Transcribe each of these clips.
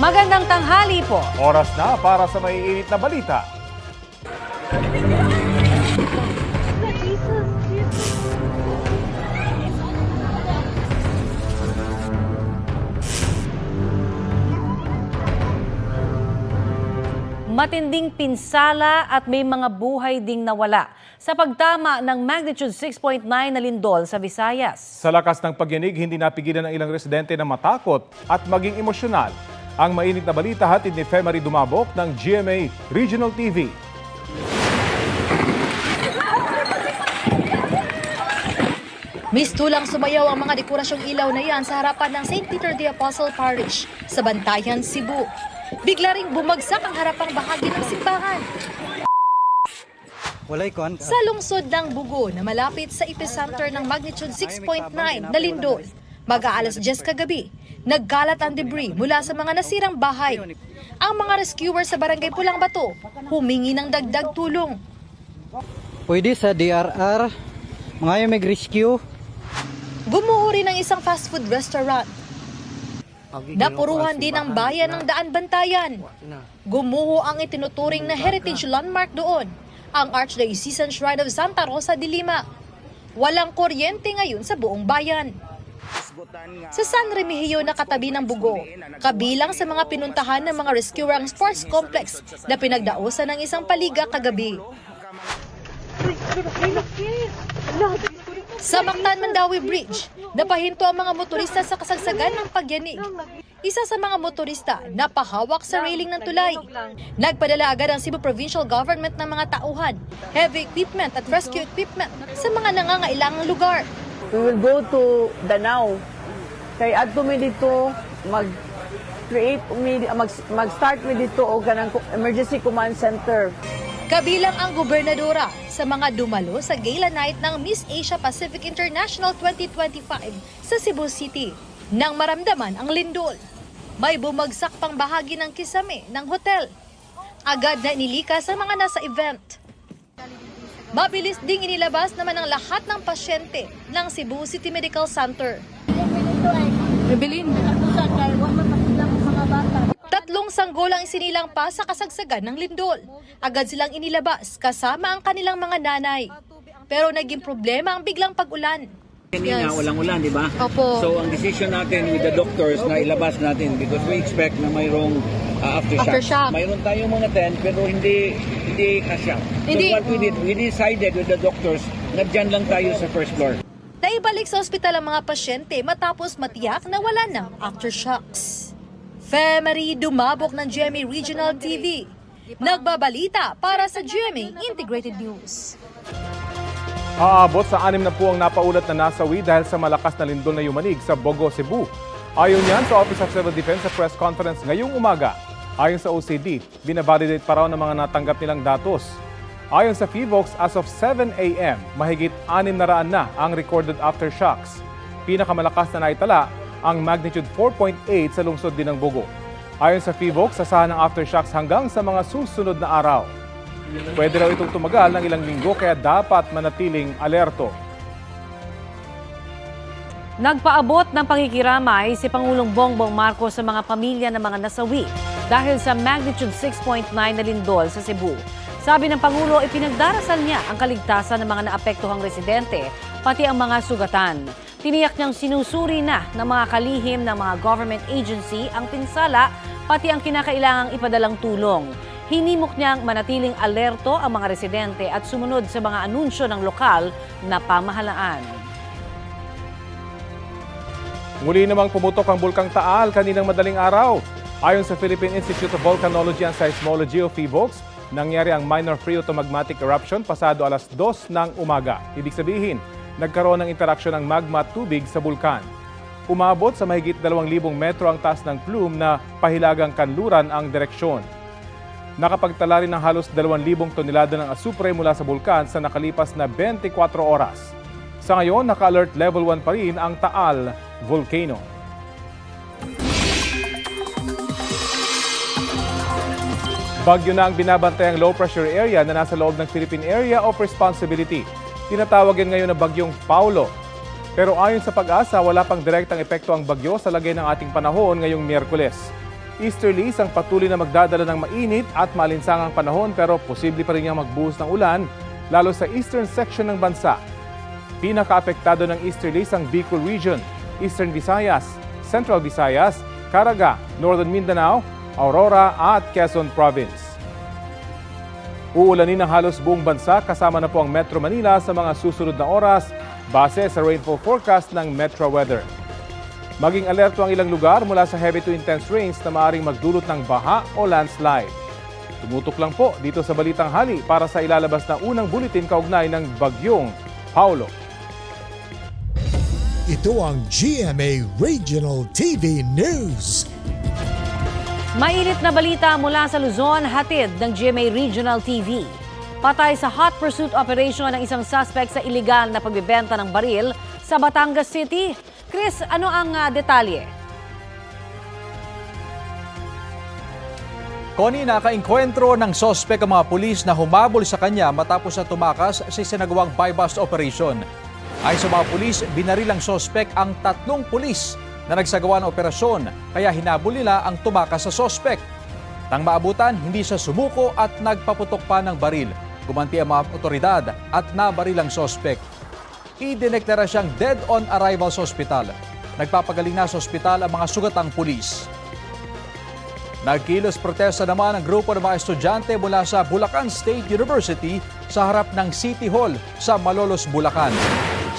Magandang tanghali po. Oras na para sa maiinit na balita. Matinding pinsala at may mga buhay ding nawala sa pagtama ng magnitude 6.9 na lindol sa Visayas. Sa lakas ng pagyanig, hindi napigilan ng ilang residente na matakot at maging emosyonal. Ang mainit na balita hatid ni Femari Dumabok ng GMA Regional TV. Mistulang sumayaw ang mga dekorasyong ilaw na yan sa harapan ng St. Peter the Apostle Parish sa Bantayan, Cebu. Bigla ring bumagsak ang harapang bahagi ng simbahan. Sa lungsod ng Bugo na malapit sa epicenter ng magnitude 6.9 na lindol, mag-aalas 10 kagabi, nagkalat ang debris mula sa mga nasirang bahay. Ang mga rescuer sa Barangay Pulang Bato humingi ng dagdag tulong. Pwede sa DRR, mga yung mag-rescue. Bumuo rin ng isang fast food restaurant. Napuruhan din ang bayan ng Daan Bantayan. Gumuho ang itinuturing na heritage landmark doon, ang Archdiocesan Shrine of Santa Rosa de Lima. Walang kuryente ngayon sa buong bayan. Sa San Remigio na katabi ng Bugo, kabilang sa mga pinuntahan ng mga rescuer ang sports complex na pinagdausan ng isang paliga kagabi. Sa Mactan Mandawi Bridge, napahinto ang mga motorista sa kasagsagan ng pagyanig. Isa sa mga motorista napahawak sa railing ng tulay. Nagpadala agad ang Cebu Provincial Government ng mga tauhan, heavy equipment at rescue equipment sa mga nangangailangang lugar. We will go to Danao. Kay adto mi dito mag-start mi dito og kanang emergency command center. Kabilang ang gobernadora sa mga dumalo sa gala night ng Miss Asia Pacific International 2025 sa Cebu City. Nang maramdaman ang lindol, may bumagsak pang bahagi ng kisame ng hotel. Agad na inilikas ang mga nasa event. Mabilis ding inilabas naman ang lahat ng pasyente ng Cebu City Medical Center. Tatlong sanggol ang isinilang pa sa kasagsagan ng lindol. Agad silang inilabas kasama ang kanilang mga nanay. Pero naging problema ang biglang pag-ulan. Kanina, walang ulan, di ba? Opo. So, ang decision natin with the doctors na ilabas natin because we expect na mayroong aftershock. Mayroon tayong mga tent pero hindi kasya. So, what we decided with the doctors na dyan lang tayo sa first floor. Naibalik sa ospital ang mga pasyente matapos matiyak na wala ng aftershocks. Femari Dumabok ng GMA Regional TV. Nagbabalita para sa GMA Integrated News. Aabot sa 6 na po ang napaulat na nasawi dahil sa malakas na lindol na yumanig sa Bogo, Cebu. Ayon yan sa Office of Civil Defense sa press conference ngayong umaga. Ayon sa OCD, binavalidate pa raw ng mga natanggap nilang datos. Ayon sa PHIVOLCS, as of 7 a.m., mahigit 600 na ang recorded aftershocks. Pinakamalakas na naitala ang magnitude 4.8 sa lungsod din ng Bogo. Ayon sa PHIVOLCS, asahan ng aftershocks hanggang sa mga susunod na araw. Pwede raw itong tumagal ng ilang linggo kaya dapat manatiling alerto. Nagpaabot ng pakikiramay si Pangulong Bongbong Marcos sa mga pamilya ng mga nasawi dahil sa magnitude 6.9 na lindol sa Cebu. Sabi ng Pangulo, ipinagdarasal niya ang kaligtasan ng mga naapektuhang residente, pati ang mga sugatan. Tiniyak niyang sinusuri na ng mga kalihim ng mga government agency ang pinsala, pati ang kinakailangang ipadalang tulong. Hinimok niyang manatiling alerto ang mga residente at sumunod sa mga anunsyo ng lokal na pamahalaan. Muli namang pumutok ang Bulkang Taal kaninang madaling araw. Ayon sa Philippine Institute of Volcanology and Seismology o PHIVOLCS, nangyari ang minor phreatomagmatic eruption pasado alas 2 ng umaga. Ibig sabihin, nagkaroon ng interaksyon ng magma at tubig sa bulkan. Umabot sa mahigit 2,000 metro ang taas ng plume na pahilagang kanluran ang direksyon. Nakapagtala rin ng halos 2,000 tonelada ng asupre mula sa bulkan sa nakalipas na 24 oras. Sa ngayon, naka-alert level 1 pa rin ang Taal Volcano. Bagyo na ang binabantayang low pressure area na nasa loob ng Philippine Area of Responsibility. Tinatawag yan ngayon na bagyong Paulo. Pero ayon sa Pag-asa, wala pang direktang epekto ang bagyo sa lagay ng ating panahon ngayong Miyerkules. Easterlies ang patuloy na magdadala ng mainit at malinsangang panahon pero posible pa rin niyang magbuhos ng ulan lalo sa eastern section ng bansa. Pinakaapektado ng easterlies ang Bicol Region, Eastern Visayas, Central Visayas, Caraga, Northern Mindanao, Aurora at Quezon Province. Uulanin ng halos buong bansa kasama na po ang Metro Manila sa mga susunod na oras base sa rainfall forecast ng Metro Weather. Maging alerto ang ilang lugar mula sa heavy to intense rains na maaaring magdulot ng baha o landslide. Tumutok lang po dito sa Balitang Hali para sa ilalabas na unang buletin kaugnay ng Bagyong Paulo. Ito ang GMA Regional TV News. Mainit na balita mula sa Luzon, hatid ng GMA Regional TV. Patay sa hot pursuit operation ng isang suspect sa iligal na pagbebenta ng baril sa Batangas City. Chris, ano ang detalye? Connie, nakainkwentro ng sospek ang mga pulis na humabol sa kanya matapos na tumakas sa sinagawang buy-bust operation. Ayon sa mga pulis, binaril ang sospek ang 3 pulis na nagsagawa ng operasyon kaya hinabol nila ang tumakas sa sospek. Nang maabutan, hindi siya sumuko at nagpaputok pa ng baril. Gumanti ang mga otoridad at nabaril ang sospek. Idineklara siyang dead on arrival sa ospital. Nagpapagaling na sa ospital ang mga sugatang pulis. Nagkilos protesta naman ang grupo ng mga estudyante mula sa Bulacan State University sa harap ng City Hall sa Malolos, Bulacan.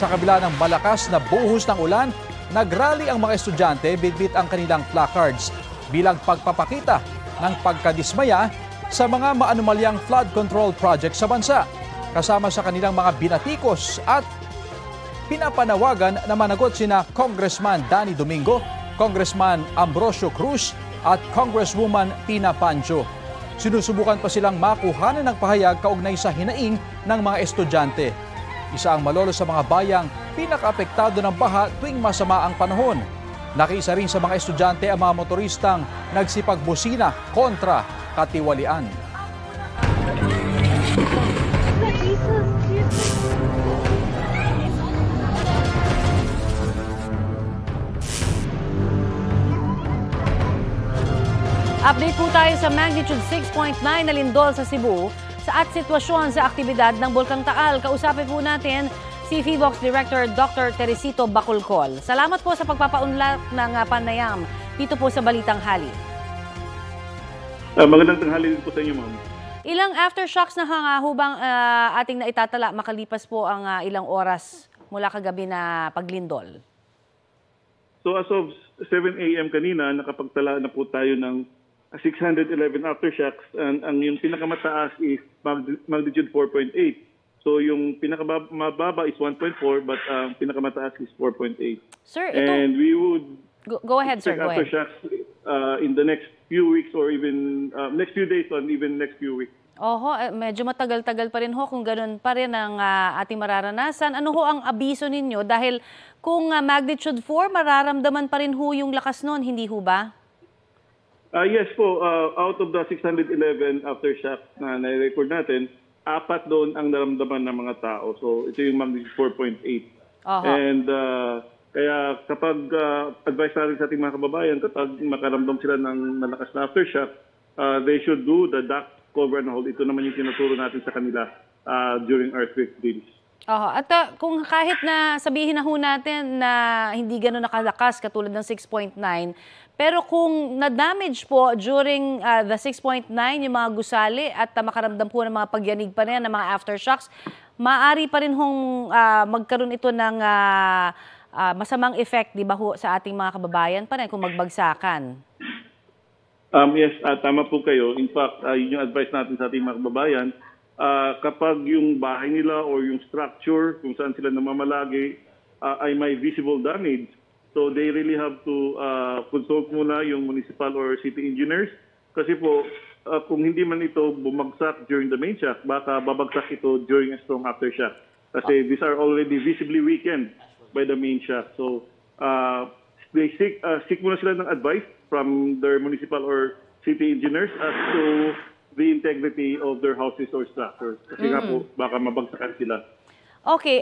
Sa kabila ng malakas na buhos ng ulan, nagrally ang mga estudyante bitbit ang kanilang placards bilang pagpapakita ng pagkadismaya sa mga maanumalyang flood control project sa bansa. Kasama sa kanilang mga binatikos at pinapanawagan na managot sina Congressman Danny Domingo, Congressman Ambrosio Cruz at Congresswoman Tina Pancho. Sinusubukan pa silang makuhanan ng pahayag kaugnay sa hinaing ng mga estudyante. Isa ang Malolos sa mga bayang pinakaapektado ng baha tuwing masama ang panahon. Nakiisa rin sa mga estudyante ang mga motoristang nagsipagbusina kontra katiwalian. Update po tayo sa magnitude 6.9 na lindol sa Cebu at sitwasyon sa aktibidad ng Bulkang Taal. Kausapin po natin si PHIVOLCS Director Dr. Teresito Bacolcol. Salamat po sa pagpapaunlak ng panayam dito po sa Balitang Hali. Magandang tanghali din po sa inyo, ma'am. Ilang aftershocks na hangahubang ating naitatala makalipas po ang ilang oras mula kagabi na paglindol? So as of 7 a.m. kanina, nakapagtala na po tayo ng 611 aftershocks and ang yung pinakamataas is magnitude 4.8. So yung pinakamababa is 1.4 but ang pinakamataas is 4.8. Sir, ito... And we would go ahead, sir. Go ahead. Aftershocks in the next few weeks or even next few days or even next few weeks. Oho, medyo matagal-tagal pa rin ho kung ganun pa rin ang ating mararanasan. Ano ho ang abiso ninyo? Dahil kung magnitude 4, mararamdaman pa rin ho yung lakas nun, hindi ho ba? Yes po, out of the 611 aftershocks na na-record natin, 4 doon ang naramdaman ng mga tao. So ito yung magnitude 4.8. And kaya kapag advice natin sa ating mga kababayan, kapag makaramdam sila ng malakas na aftershock, they should do the duct cover and hold. Ito naman yung tinuturo natin sa kanila during earthquake drills. At kung kahit na sabihin na ho natin na hindi gano'n nakalakas katulad ng 6.9, pero kung na-damage po during the 6.9 yung mga gusali at makaramdam po ng mga pagyanig pa na yan, ng mga aftershocks, maaari pa rin hong magkaroon ito ng masamang effect, di ba ho, sa ating mga kababayan pa rin kung magbagsakan? Yes, tama po kayo. In fact, yun yung advice natin sa ating mga kababayan. Kapag yung bahay nila or yung structure kung saan sila namamalagi ay may visible damage, so they really have to consult muna yung municipal or city engineers kasi po kung hindi man ito bumagsak during the main shock, baka babagsak ito during a strong aftershock kasi these are already visibly weakened by the main shock. So they seek muna sila ng advice from their municipal or city engineers as to the integrity of their houses or structures. Kasi nga po, baka mabagsakan sila. Okay,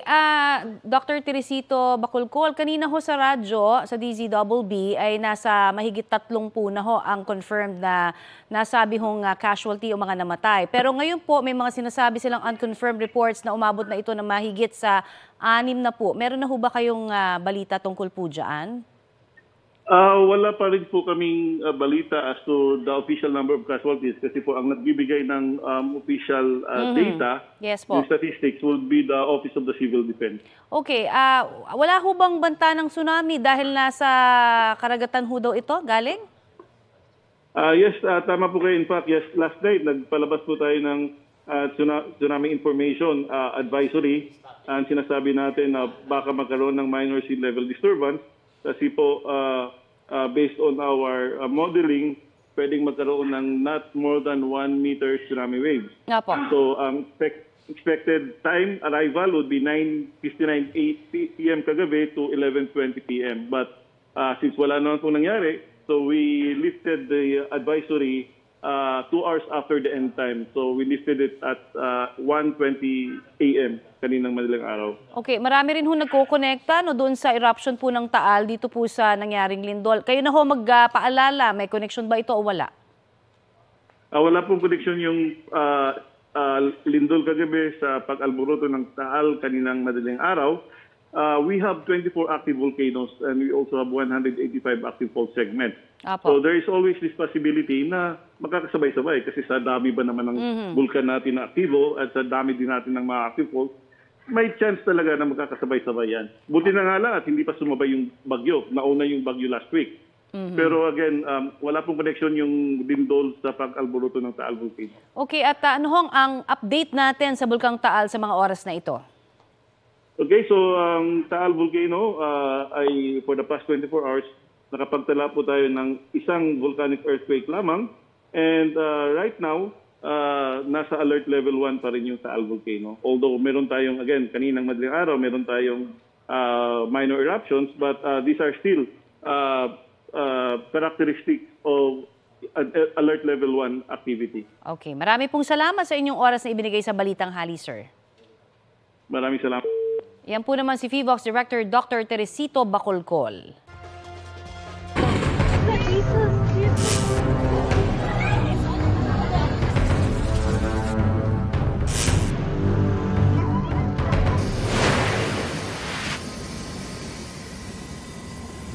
Dr. Teresito Bacolcol, kanina ho sa radyo, sa DZBB, ay nasa mahigit 30 po na ho ang confirmed na nasabi hong casualty o mga namatay. Pero ngayon po, may mga sinasabi silang unconfirmed reports na umabot na ito na mahigit sa 6 na po. Meron na ho ba kayong balita tungkol po dyan? Wala pa rin po kaming balita as to the official number of casualties kasi po ang nagbibigay ng official data, Yes po. yung statistics will be the Office of the Civil Defense. Okay, wala ho bang banta ng tsunami dahil nasa karagatan ho daw ito galing? Yes, tama po kayo. In fact, yes, last night nagpalabas po tayo ng tsunami information advisory. And sinasabi natin na baka magkaroon ng minor sea level disturbance kasi po based on our modeling, pwedeng magkaroon ng not more than 1 meter tsunami waves. Nga po. So ang expected time arrival would be 9:59 p.m. kagabi to 11:20 p.m. But since wala naman po nangyari, so we lifted the advisory 2 hours after the end time. So we lifted it at 1:20 a.m. kaninang madaling araw. Okay, marami rin ho nagko-connecta no, doon sa eruption po ng Taal dito po sa nangyaring lindol. Kayo na ho magpaalala, may connection ba ito o wala? Wala pong connection yung lindol kagabi sa pag-alburuto ng Taal kaninang madaling araw. We have 24 active volcanoes and we also have 185 active fault segments. So there is always this possibility na magkakasabay-sabay kasi sa dami ba naman ng vulkan natin na aktibo at sa dami din natin ng mga active faults, may chance talaga na magkakasabay-sabay yan. Buti na nga lang at hindi pa sumabay yung bagyo. Nauna yung bagyo last week. Pero again, wala pong connection yung lindol sa pag-alburuto ng Taal volcano. Okay, at ano hong ang update natin sa Bulkang Taal sa mga oras na ito? Okay, so ang Taal volcano ay for the past 24 hours, nakapagtala po tayo ng isang volcanic earthquake lamang. And right now, nasa alert level 1 pa rin yung Taal volcano. Although meron tayong, again, kaninang madaling araw, meron tayong minor eruptions, but these are still characteristics of alert level 1 activity. Okay, marami pong salamat sa inyong oras na ibinigay sa Balitang Hali, sir. Maraming salamat. Yan po naman si PHIVOLCS Director Dr. Teresito Bacolcol.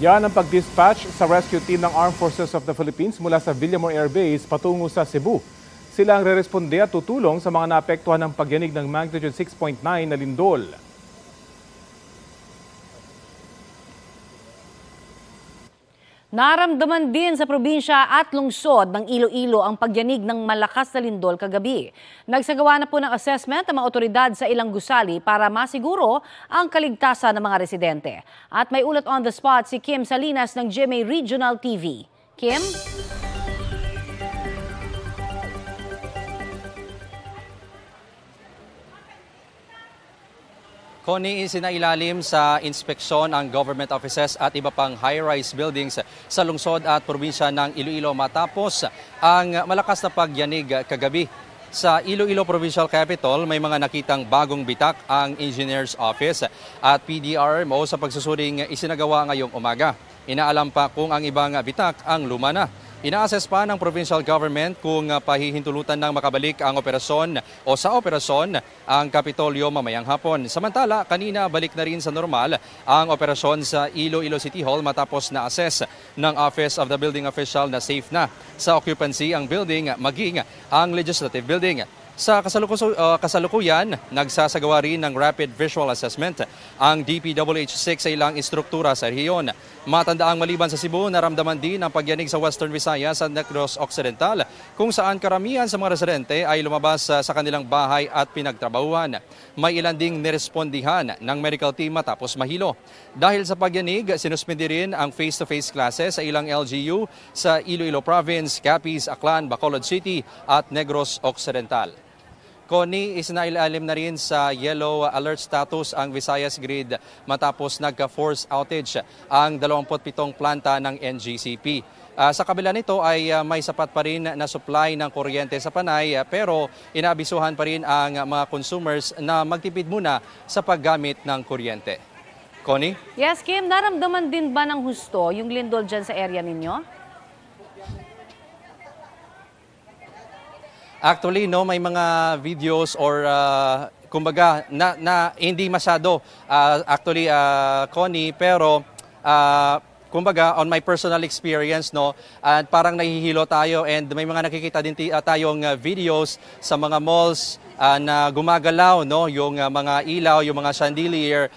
Yan ang pag-dispatch sa rescue team ng Armed Forces of the Philippines mula sa Villamor Air Base patungo sa Cebu. Sila ang re-responde at tutulong sa mga naapektuhan ng pagyanig ng magnitude 6.9 na lindol. Naramdaman din sa probinsya at lungsod ng Iloilo ang pagyanig ng malakas na lindol kagabi. Nagsagawa na po ng assessment ang mga otoridad sa ilang gusali para masiguro ang kaligtasan ng mga residente. At may ulat on the spot si Kim Salinas ng GMA Regional TV. Kim? Connie, isinailalim sa inspeksyon ang government offices at iba pang high-rise buildings sa lungsod at probinsya ng Iloilo matapos ang malakas na pagyanig kagabi. Sa Iloilo Provincial Capital, may mga nakitang bagong bitak ang Engineer's Office at PDRMO sa pagsusuring isinagawa ngayong umaga. Inaalam pa kung ang ibang bitak ang luma na. Ina-assess pa ng provincial government kung pahihintulutan ng makabalik ang operasyon o sa operasyon ang Kapitolyo mamayang hapon. Samantala, kanina balik na rin sa normal ang operasyon sa Iloilo City Hall matapos na-assess ng Office of the Building Official na safe na sa occupancy ang building maging ang Legislative Building. Sa kasalukuyan, nagsasagawa rin ng rapid visual assessment ang DPWH-6 sa ilang istruktura sa rehiyon. Matandaang maliban sa Cebu, naramdaman din ang pagyanig sa Western Visayas at Negros Occidental kung saan karamihan sa mga residente ay lumabas sa kanilang bahay at pinagtrabahuhan. May ilan ding nirespondihan ng medical team matapos mahilo. Dahil sa pagyanig, sinuspindi rin ang face-to-face classes sa ilang LGU sa Iloilo Province, Capiz, Aklan, Bacolod City at Negros Occidental. Connie, isinailalim na rin sa yellow alert status ang Visayas Grid matapos nagka-force outage ang 27 planta ng NGCP. Sa kabila nito ay may sapat pa rin na supply ng kuryente sa Panay pero inaabisuhan pa rin ang mga consumers na magtipid muna sa paggamit ng kuryente. Connie? Yes, Kim, naramdaman din ba ng husto yung lindol dyan sa area ninyo? Actually, no, may mga videos or kumbaga na hindi masyado actually Connie, pero kumbaga on my personal experience, no, parang nahihilo tayo and may mga nakikita din tayong videos sa mga malls na gumagalaw, no, yung mga ilaw, yung mga chandelier.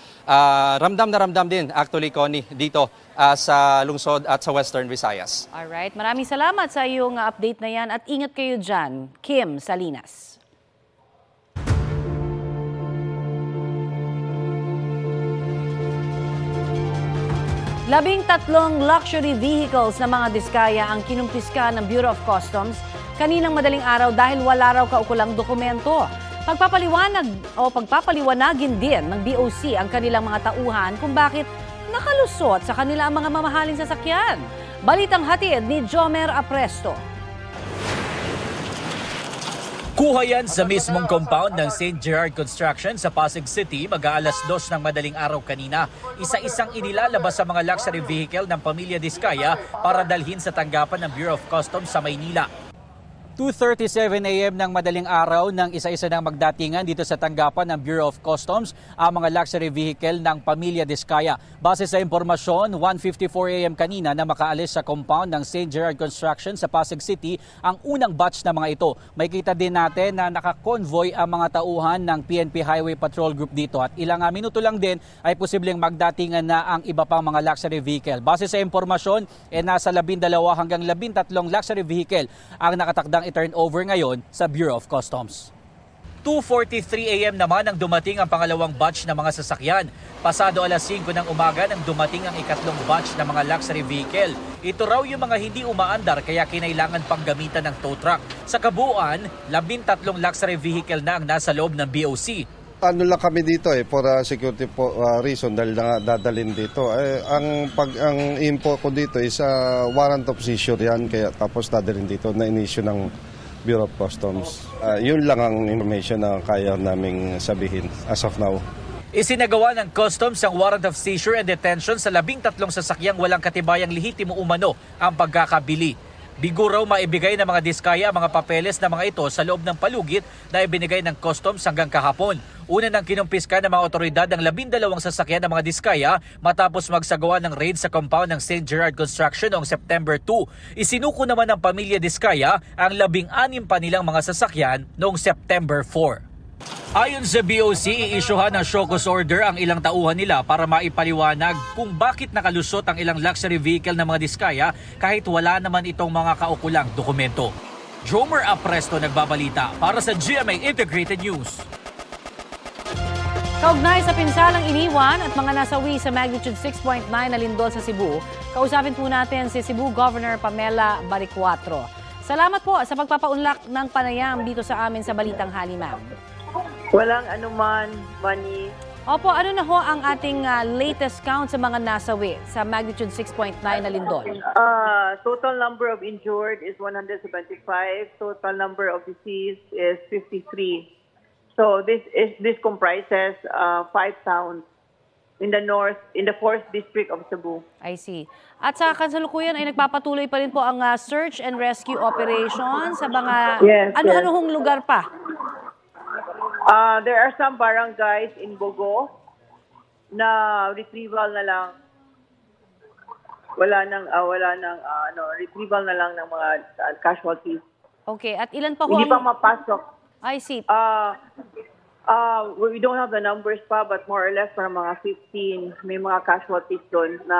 Ramdam na ramdam din actually, Connie, dito sa lungsod at sa Western Visayas. Alright, maraming salamat sa iyong update na yan at ingat kayo dyan. Kim Salinas. 13 luxury vehicles na mga diskaya ang kinumpiska ng Bureau of Customs kaninang madaling araw dahil wala raw kaukulang dokumento. Pagpapaliwanagin din ng BOC ang kanilang mga tauhan kung bakit nakalusot sa kanila ang mga mamahaling sasakyan. Balitang hatid ni Jomer Apresto. Kuha yan sa mismong compound ng St. Gerard Construction sa Pasig City mag-aalas 2 ng madaling araw kanina. Isa-isang inilalabas sa mga luxury vehicle ng pamilya Diskaya para dalhin sa tanggapan ng Bureau of Customs sa Maynila. 2:37 a.m. ng madaling araw nang isa-isa ng magdatingan dito sa tanggapan ng Bureau of Customs ang mga luxury vehicle ng pamilya Diskaya. Base sa impormasyon, 1:54 a.m. kanina na makaalis sa compound ng St. Gerard Construction sa Pasig City ang unang batch na mga ito. May kita din natin na naka-convoy ang mga tauhan ng PNP Highway Patrol Group dito at ilang minuto lang din ay posibleng magdatingan na ang iba pang mga luxury vehicle. Base sa impormasyon, nasa 12 hanggang 13 luxury vehicle ang nakatakdang i-turn over ngayon sa Bureau of Customs. 2:43 a.m. naman ang dumating ang pangalawang batch ng mga sasakyan. Pasado alas 5 ng umaga nang dumating ang ikatlong batch ng mga luxury vehicle. Ito raw yung mga hindi umaandar kaya kinailangan pang gamitan ng tow truck. Sa kabuuan, 13 luxury vehicle na ang nasa loob ng BOC. Ano lang kami dito for security reason dahil dadalhin dito. Ang info ko dito is warrant of seizure yan kaya tapos dadalhin dito na in-issue ng Bureau of Customs. Yun lang ang information na kaya naming sabihin as of now. Isinagawa ng Customs ang warrant of seizure and detention sa 13 sasakyang walang katibayang lehitimo umano ang pagkakabili. Bigo raw maibigay ng mga Diskaya ang mga papeles na mga ito sa loob ng palugit na ibinigay ng Customs hanggang kahapon. Una nang kinumpiska ng mga otoridad ang 12 sasakyan ng mga Diskaya matapos magsagawa ng raid sa compound ng St. Gerard Construction noong September 2. Isinuko naman ng pamilya Diskaya ang 16 pa nilang mga sasakyan noong September 4. Ayon sa BOC, i-issuehan ng show cause order ang ilang tauhan nila para maipaliwanag kung bakit nakalusot ang ilang luxury vehicle ng mga Diskaya kahit wala naman itong mga kaukulang dokumento. Jomer Apresto nagbabalita para sa GMA Integrated News. Kaugnay sa pinsalang iniwan at mga nasawi sa magnitude 6.9 na lindol sa Cebu, kausapin po natin si Cebu Governor Pamela Baricuatro. Salamat po sa pagpapaunlak ng panayam dito sa amin sa Balitang Hali, ma'am. Walang anuman, Bunny. Opo, ano na ho ang ating latest count sa mga nasawi sa magnitude 6.9 na lindol? Total number of injured is 175. Total number of deceased is 53. So this comprises 5 towns in the north, in the 4th district of Cebu. I see. At sa kasalukuyan ay nagpapatuloy pa rin po ang search and rescue operation sa mga ano-ano hong lugar pa? There are some barangays in Bogo na retrieval na lang. Wala nang retrieval na lang ng mga casualties. Okay, at ilan pa ho? Hindi pa mapasok. I see. We don't have the numbers pa, but more or less para mga 15 may mga casualties doon na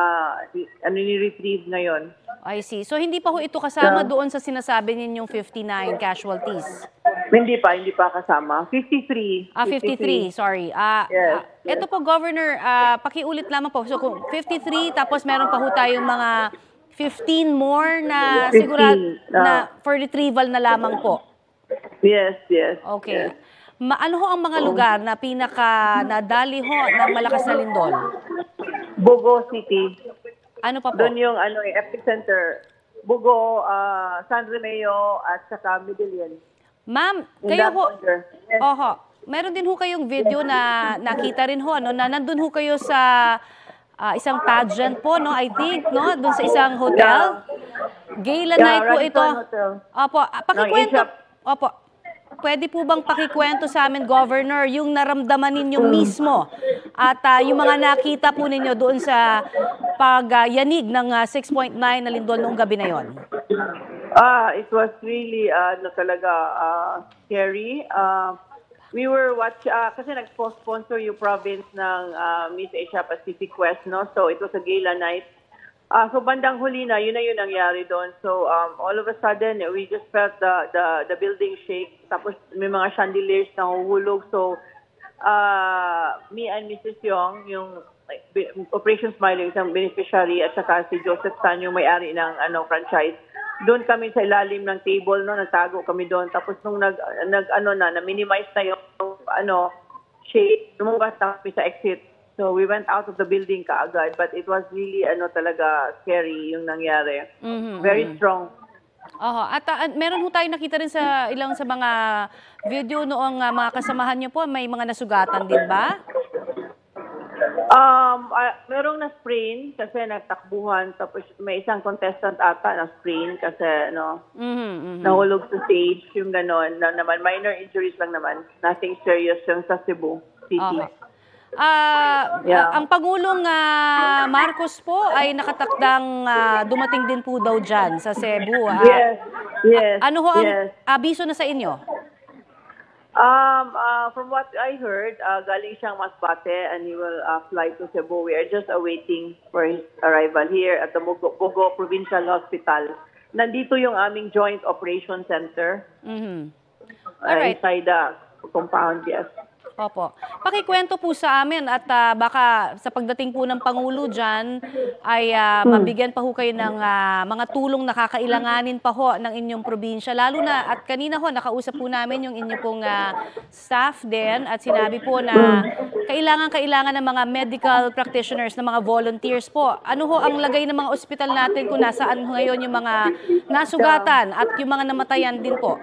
ni-retrieve ngayon. I see. So hindi pa ho ito kasama doon sa sinasabi ninyong 59 casualties? Hindi pa kasama. 53. 53, sorry. Yes. Ito po, Governor, pakiulit lamang po. So kung 53, tapos meron pa ho tayong mga 15 more na sigurado na for retrieval na lamang po. Yes. Okay. Ano ho ang mga lugar na pinaka nadali ho ng malakas na lindol? Bogo City. Ano pa po? Doon yung epicenter. Bugo, San Remeo, at saka Medellin. Ma'am, In kayo that ho, order. Yes. oho, meron din ho kayong video na nakita rin ho, ano, na nandun ho kayo sa isang pageant po, no, I think, no, dun sa isang hotel. Gala night po ito. Radisson Hotel. Opo, pakikwento. Asia. Opo, pwede po bang pakikwento sa amin, Governor, yung naramdaman ninyo mismo at yung mga nakita po ninyo doon sa pagyanig ng 6.9 na lindol noong gabi na yon? It was really talaga scary. We were kasi nag-sponsor yung province ng Miss Asia Pacific West, no? So it was a gala night. So bandang huli na, yun nangyari doon. So all of a sudden, we just felt the building shake. Tapos may mga chandeliers na huhulog. So me and Mrs. Yong, yung Operation Smile, yung isang beneficiary, at saka si Joseph Tan, yung may-ari ng franchise. Doon kami sa ilalim ng table, no, nagtago kami doon. Tapos nung na-minimize na yung shake, lumabas na kami sa exit. So we went out of the building kaagad, but it was really talaga scary yung nangyari. Very strong. At meron ho tayo nakita rin sa ilang sa mga video noong mga kasamahan niyo po, may mga nasugatan din ba? Merong na-sprain kasi nagtakbuhan, tapos may isang contestant ata na-sprain kasi nahulog sa stage, yung gano'n. Naman, minor injuries lang naman. Nothing serious yung sa Cebu City. Ang Pangulong Marcos po ay nakatakdang dumating din po daw dyan sa Cebu. Yes. Ano ho ang abiso na sa inyo? From what I heard, galing siyang Masbate and he will fly to Cebu. We are just awaiting for his arrival here at the Bugo Provincial Hospital. Nandito yung aming Joint Operation Center. Alright. Inside the compound, yes. Opo. Pakikwento po sa amin at baka sa pagdating po ng Pangulo dyan ay mabigyan pa ho kayo ng mga tulong na kakailanganin pa ho ng inyong probinsya. Lalo na at kanina ho nakausap po namin yung inyo pong staff din at sinabi po na kailangan ng mga medical practitioners, ng mga volunteers po. Ano ho ang lagay ng mga ospital natin kung nasaan ngayon yung mga nasugatan at yung mga namatayan din po?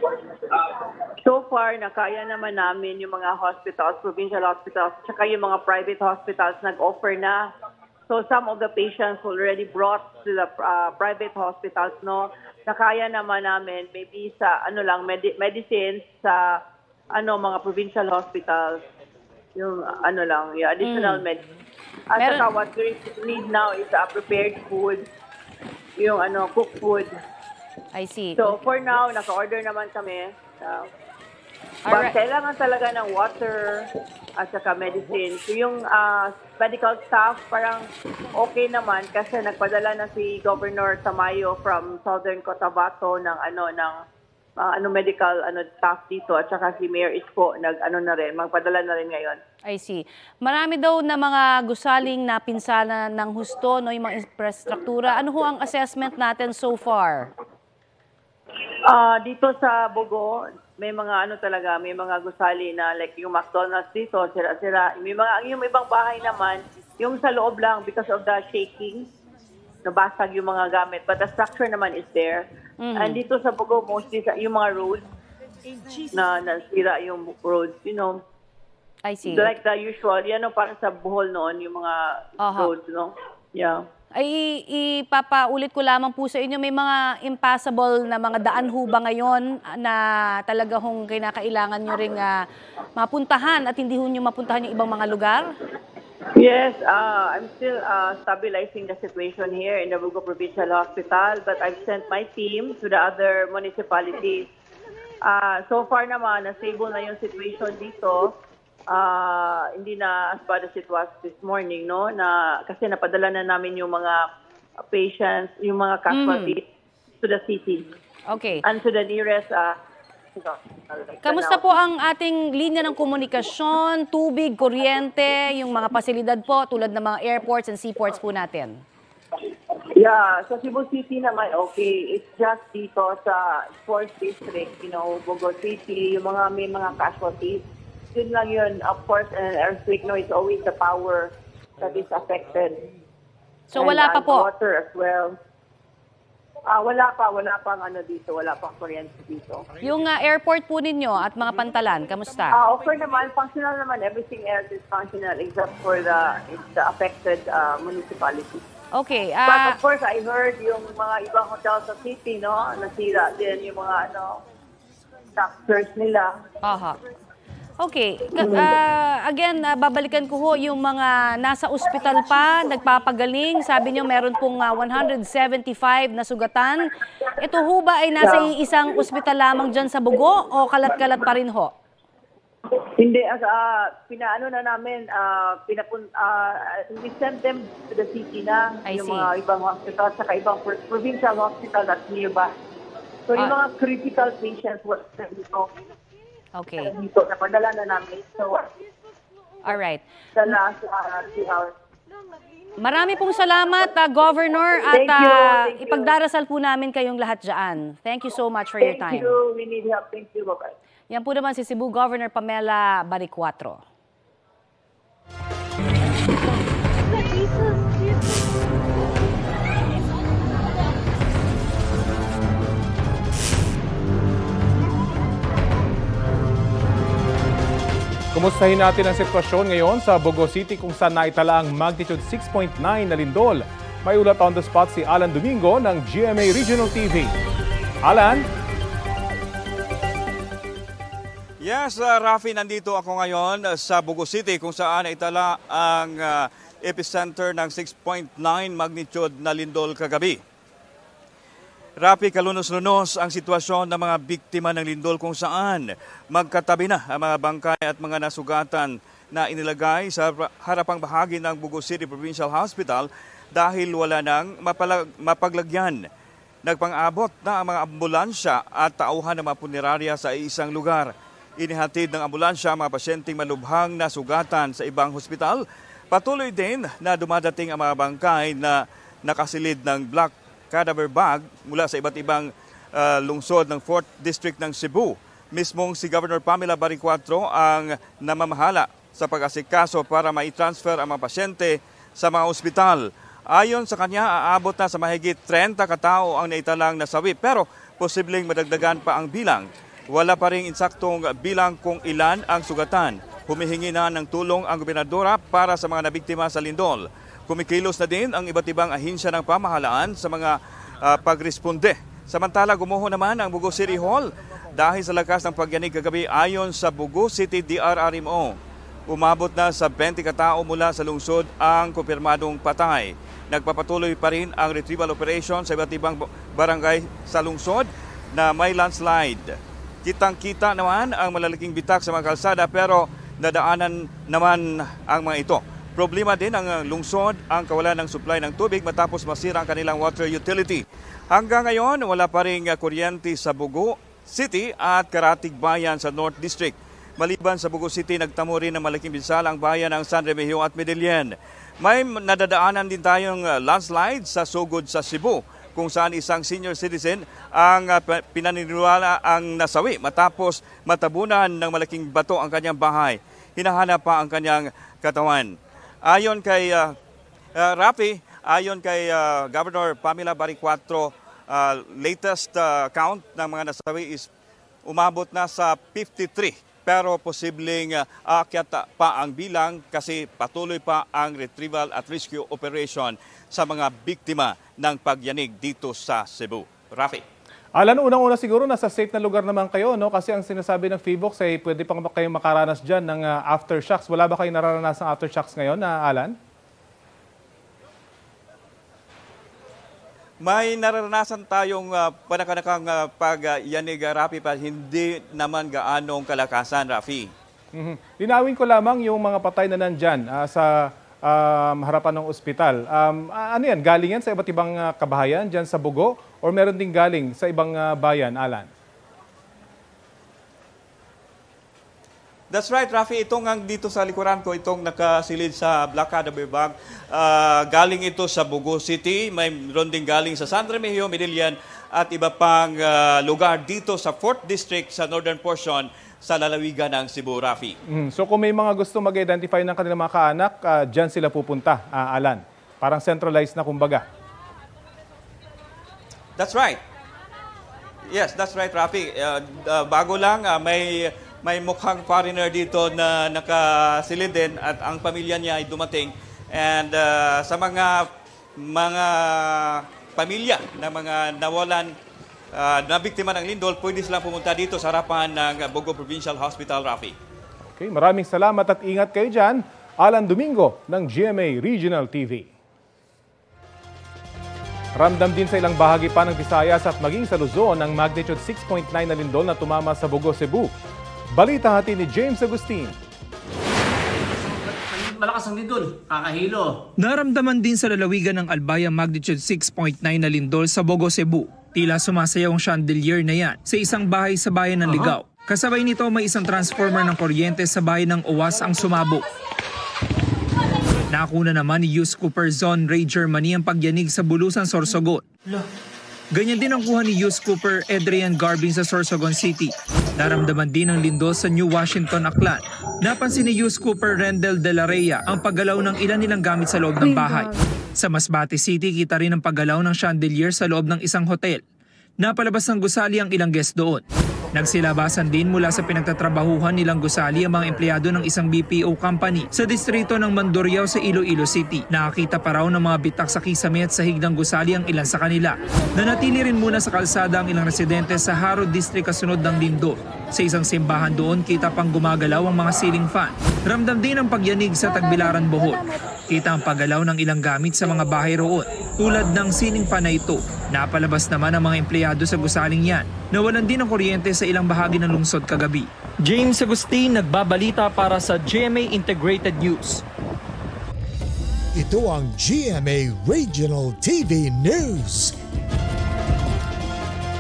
So far, nakaya naman namin yung mga hospitals, provincial hospitals, tsaka yung mga private hospitals nag-offer na. So some of the patients already brought to the private hospitals, no. Nakaya naman namin maybe sa medicines sa mga provincial hospitals, yung yung additional medicine. At saka what we need now is prepared food, yung cooked food. I see. So for now, naka-order naman kami. But kailangan talaga ng water at saka medicine. So yung medical staff parang okay naman kasi nagpadala na si Governor Tamayo from Southern Cotabato ng medical staff dito at saka si Mayor Isko magpadala na rin ngayon. I see. Marami daw na mga gusaling napinsala ng husto, no, yung mga infrastruktura. Ano ho ang assessment natin so far? Dito sa Bugo, may mga may mga gusali na like yung McDonald's dito, sira-sira. Yung ibang bahay naman, yung sa loob lang because of the shaking, nabasag yung mga gamit. But the structure naman is there. And dito sa Bugo, mostly yung mga roads, na nasira yung roads, I see. Like the usual, para sa Bohol noon, yung mga roads, no? Yeah. Ay ipapaulit ko lamang po sa inyo, may mga impassable na mga daan ho ba ngayon na talaga hong kinakailangan nyo ring mapuntahan at hindi ho nyo mapuntahan yung ibang mga lugar? Yes, I'm still stabilizing the situation here in the Bugo Provincial Hospital, but I've sent my team to the other municipalities. So far naman, stable na yung situation dito. Hindi na as bad as it was this morning, no? Kasi napadala na namin yung mga patients, yung mga casualties to the city. Okay. And to the nearest Kamusta po ang ating linya ng komunikasyon, tubig, kuryente, yung mga pasilidad po tulad ng mga airports and seaports po natin? Yeah, sa Cebu City naman okay. It's just dito sa Sports District, Bugo City, yung may mga casualties. Yun lang yun. Of course, an earthquake, it's always the power that is affected. So wala pa po? Water as well. Wala pang ano dito, wala pang kuryente dito. Yung airport po ninyo at mga pantalan, kamusta? Okay naman, functional naman. Everything else is functional except for the affected municipality. Okay. But of course, I heard yung mga ibang hotel sa city, no, nasira din yung mga structures nila. Aha. Okay. Again, babalikan ko ho yung mga nasa ospital pa, nagpapagaling. Sabi niyo meron pong 175 na sugatan. Ito ho ba ay nasa isang ospital lamang dyan sa Bugo o kalat-kalat pa rin ho? Hindi, pinaano na namin, we sent them to the city na, yung mga ibang hospital, saka ibang provincial hospital that's nearby. So yung mga critical patients, what's dito? Okay. Dito, napadala na namin. So, all right. Sa last 2 hours. Marami pong salamat, Governor, at Thank you. ipagdarasal po namin kayong lahat dyan. Thank you so much for your time. Thank you. We need help. Thank you. Bye-bye. Yan po naman si Cebu Governor Pamela Baricuatro. Kumustahin natin ang sitwasyon ngayon sa Bogo City kung saan naitala ang magnitude 6.9 na lindol. May ulat on the spot si Alan Domingo ng GMA Regional TV. Alan? Yes, Rafi, nandito ako ngayon sa Bogo City kung saan naitala ang epicenter ng 6.9 magnitude na lindol kagabi. Rafi, kalunos-lunos ang sitwasyon ng mga biktima ng lindol kung saan magkatabi na ang mga bangkay at mga nasugatan na inilagay sa harapang bahagi ng Bogo City Provincial Hospital dahil wala nang mapaglagyan. Nagpang-abot na ang mga ambulansya at tauhan ng mga punerarya sa isang lugar. Inihatid ng ambulansya ang mga pasyenteng malubhang nasugatan sa ibang hospital. Patuloy din na dumadating ang mga bangkay na nakasilid ng black cadaver bag mula sa iba't ibang lungsod ng 4th District ng Cebu. Mismong si Governor Pamela Baricuatro ang namamahala sa pag-asikaso para mai-transfer ang mga pasyente sa mga ospital. Ayon sa kanya, aabot na sa mahigit 30 katao ang naitalang nasawi pero posibleng madagdagan pa ang bilang. Wala pa ring insaktong bilang kung ilan ang sugatan. Humihingi na ng tulong ang gobernadora para sa mga nabiktima sa lindol. Kumikilos na din ang iba't ibang ahensya ng pamahalaan sa mga pagresponde. Samantala, gumuho naman ang Bogo City Hall dahil sa lakas ng pagyanig kagabi ayon sa Bogo City DRRMO. Umabot na sa 20 katao mula sa lungsod ang kumpirmadong patay. Nagpapatuloy pa rin ang retrieval operation sa iba't ibang barangay sa lungsod na may landslide. Kitang-kita naman ang malalaking bitak sa mga kalsada pero nadaanan naman ang mga ito. Problema din ang lungsod ang kawalan ng supply ng tubig matapos masira ang kanilang water utility. Hanggang ngayon, wala pa rin kuryente sa Bogo City at Karatig Bayan sa North District. Maliban sa Bogo City, nagtamo rin ng malaking pinsala ang bayan ng San Remigio at Medellin. May nadadaanan din tayong landslide sa Sugod sa Cebu, kung saan isang senior citizen ang pinaniniwala ang nasawi matapos matabunan ng malaking bato ang kanyang bahay. Hinahanap pa ang kanyang katawan. Ayon kay Rafi, ayon kay Governor Pamela Baricuatro, latest count ng mga nasawi is umabot na sa 53. Pero posibleng aakyat pa ang bilang kasi patuloy pa ang retrieval at rescue operation sa mga biktima ng pagyanig dito sa Cebu. Rafi. Alan, unang-una siguro nasa safe na lugar naman kayo, no? Kasi ang sinasabi ng PHIVOLCS ay pwede pa kayong makaranas dyan ng aftershocks. Wala ba kayong nararanasang aftershocks ngayon, Alan? May naranasan tayong panakanakang pagyanig, Rafi, pa hindi naman gaanong kalakasan, Rafi. Linawin ko lamang yung mga patay na nandyan sa harapan ng ospital. Ano yan? Galing yan sa iba't ibang kabahayan dyan sa Bogo? Or meron din galing sa ibang bayan, Alan? That's right, Rafi. Itong dito sa likuran ko, itong nakasilid sa Black Cadaver Bag, galing ito sa Bogo City. Mayroon din galing sa San Remigio, Medellin at iba pang lugar dito sa 4th District sa northern portion sa lalawigan ng Cebu, Rafi. So kung may mga gusto mag-identify ng kanilang mga kaanak, dyan sila pupunta, Alan. Parang centralized na kumbaga. That's right. Yes, that's right, Rafi. Bago lang, may mukhang foreigner dito na nakasilid din at ang pamilya niya ay dumating. And sa mga pamilya na mga nawalan, na biktima ng lindol, pwede silang pumunta dito sa harapan ng Bogo Provincial Hospital, Rafi. Okay, maraming salamat at ingat kayo dyan. Alan Domingo ng GMA Regional TV. Ramdam din sa ilang bahagi pa ng Visayas at maging sa Luzon ang magnitude 6.9 na lindol na tumama sa Bogo, Cebu. Balita hati ni James Agustin. Malakas ang lindol, kakahilo. Naramdaman din sa lalawigan ng Albay ang magnitude 6.9 na lindol sa Bogo, Cebu. Tila sumasayaw ang chandelier na yan sa isang bahay sa bayan ng Ligao. Kasabay nito may isang transformer ng kuryente sa bayan ng Uwas ang sumabog. Nakuna naman ni Yus Cooper Zone Ray Germany ang pagyanig sa Bulusan, Sorsogon. Ganyan din ang kuha ni Yus Cooper Adrian Garbin sa Sorsogon City. Naramdaman din ang lindol sa New Washington, Aklan. Napansin ni Yus Cooper Rendel de la Rhea ang paggalaw ng ilan nilang gamit sa loob ng bahay. Sa Masbate City, kita rin ang paggalaw ng chandelier sa loob ng isang hotel. Napalabas ng gusali ang ilang guest doon. Nagsilabasan din mula sa pinagtatrabahuhan nilang gusali ang mga empleyado ng isang BPO company sa distrito ng Mandurriao sa Iloilo City. Nakakita pa raw ng mga bitak sa kisame at sahig ng gusali ang ilan sa kanila. Nanatili rin muna sa kalsada ang ilang residente sa Haro District kasunod ng lindol. Sa isang simbahan doon, kita pang gumagalaw ang mga ceiling fan. Ramdam din ang pagyanig sa Tagbilaran, Bohol. Kita ang paggalaw ng ilang gamit sa mga bahay roon, tulad ng ceiling fan na ito. Napalabas naman ang mga empleyado sa gusaling yan. Nawalan din ng kuryente sa ilang bahagi ng lungsod kagabi. James Agustin, nagbabalita para sa GMA Integrated News. Ito ang GMA Regional TV News.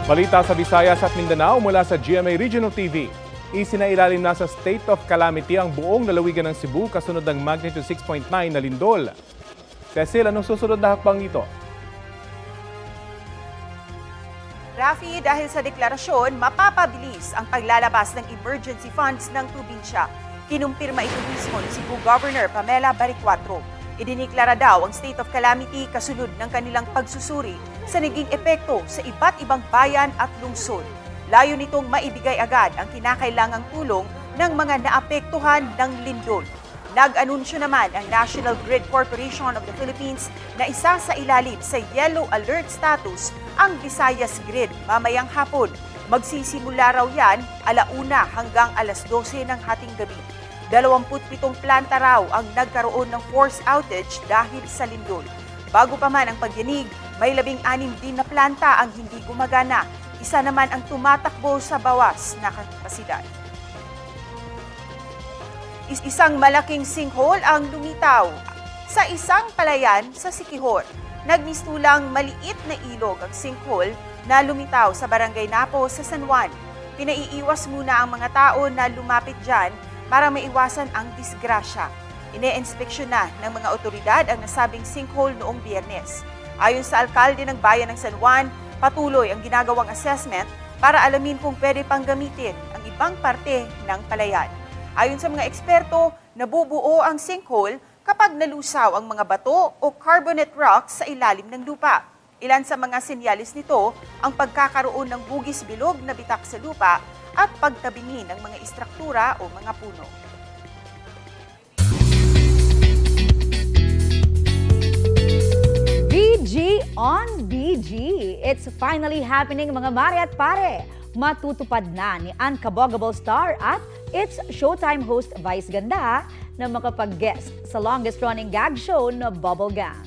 Balita sa Visayas at Mindanao mula sa GMA Regional TV. Isinailalim na sa state of calamity ang buong lalawigan ng Cebu kasunod ng magnitude 6.9 na lindol. Cecil, anong susunod na hakbang nito? Rafi, dahil sa deklarasyon, mapapabilis ang paglalabas ng emergency funds ng probinsya. Kinumpirma ito mismo ni Cebu Governor Pamela Baricuatro. Idiniklara daw ang state of calamity kasunod ng kanilang pagsusuri sa naging epekto sa iba't ibang bayan at lungsod. Layo nitong maibigay agad ang kinakailangang tulong ng mga naapektuhan ng lindol. Nag-anunsyo naman ang National Grid Corporation of the Philippines na isa sa ilalim sa yellow alert status ang Visayas Grid mamayang hapon. Magsisimula raw yan 1:00 hanggang 12:00 ng hating gabi. 27 planta raw ang nagkaroon ng force outage dahil sa lindol. Bago pa man ang pagyanig, may 16 din na planta ang hindi gumagana. Isa naman ang tumatakbo sa bawas na kapasidad. Isang malaking sinkhole ang lumitaw sa isang palayan sa Siquijor. Nagmistulang maliit na ilog ang sinkhole na lumitaw sa Barangay Napo sa San Juan. Pinaiiwas muna ang mga tao na lumapit dyan para maiwasan ang disgrasya. Ine-inspeksyon na ng mga otoridad ang nasabing sinkhole noong Biyernes. Ayon sa alkalde ng bayan ng San Juan, patuloy ang ginagawang assessment para alamin kung pwede pang gamitin ang ibang parte ng palayan. Ayon sa mga eksperto, nabubuo ang sinkhole kapag nalusaw ang mga bato o carbonate rocks sa ilalim ng lupa. Ilan sa mga sinyalis nito ang pagkakaroon ng bugis-bilog na bitak sa lupa at pagtabingi ng mga istruktura o mga puno. BG on BG. It's finally happening mga mare at pare. Matutupad na ni Uncabogable star at It's Showtime host Vice Ganda na makapag-guest sa longest-running gag show na Bubble Gang.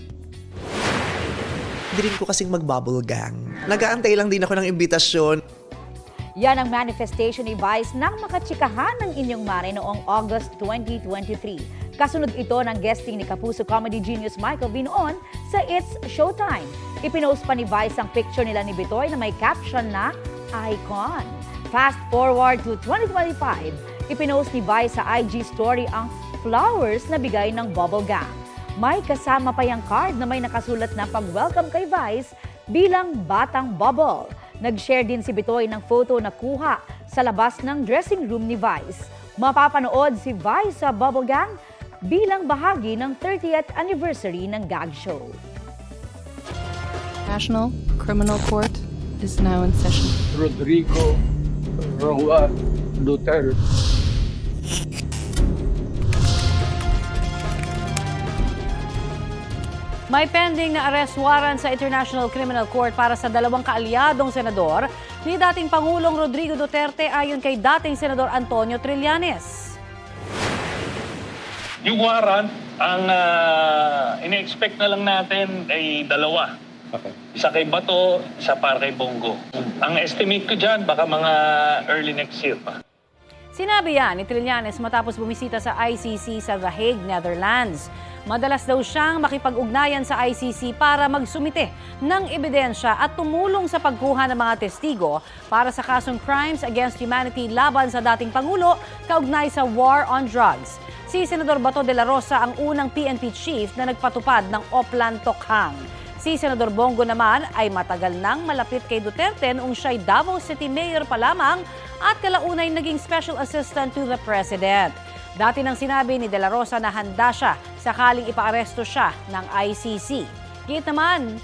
Dream ko kasing mag-Bubble Gang. Nag-aantay lang din ako ng imbitasyon. Yan ang manifestation ni Vice nang makachikahan ng inyong mare noong August 2023. Kasunod ito ng guesting ni Kapuso comedy genius Michael V noon sa It's Showtime. Ipinost pa ni Vice ang picture nila ni Bitoy na may caption na Icon. Fast forward to 2025, ipinost ni Vice sa IG story ang flowers na bigay ng Bubble Gang. May kasama pa yung card na may nakasulat na pag-welcome kay Vice bilang Batang Bubble. Nag-share din si Bitoy ng photo na kuha sa labas ng dressing room ni Vice. Mapapanood si Vice sa Bubble Gang bilang bahagi ng 30th anniversary ng gag show. National Criminal Court is now in session. Rodrigo Roa Duterte. May pending na arrest warrant sa International Criminal Court para sa dalawang kaalyadong senador ni dating Pangulong Rodrigo Duterte ayon kay dating Senador Antonio Trillanes. Yung warrant, ang ine-expect na lang natin ay dalawa. Okay. Isa kay Bato, isa para kay Bongo. Ang estimate ko dyan, baka mga early next year pa. Sinabi yan ni Trillanes matapos bumisita sa ICC sa The Hague, Netherlands. Madalas daw siyang makipag-ugnayan sa ICC para magsumite ng ebidensya at tumulong sa pagkuha ng mga testigo para sa kasong crimes against humanity laban sa dating Pangulo kaugnay sa war on drugs. Si Senador Bato de la Rosa ang unang PNP chief na nagpatupad ng Oplan Tokhang. Si Senador Bongo naman ay matagal nang malapit kay Duterte noong siya'y Davao City Mayor pa lamang at kalaunay naging Special Assistant to the President. Dati nang sinabi ni De La Rosa na handa siya sakaling ipaaresto siya ng ICC. Git naman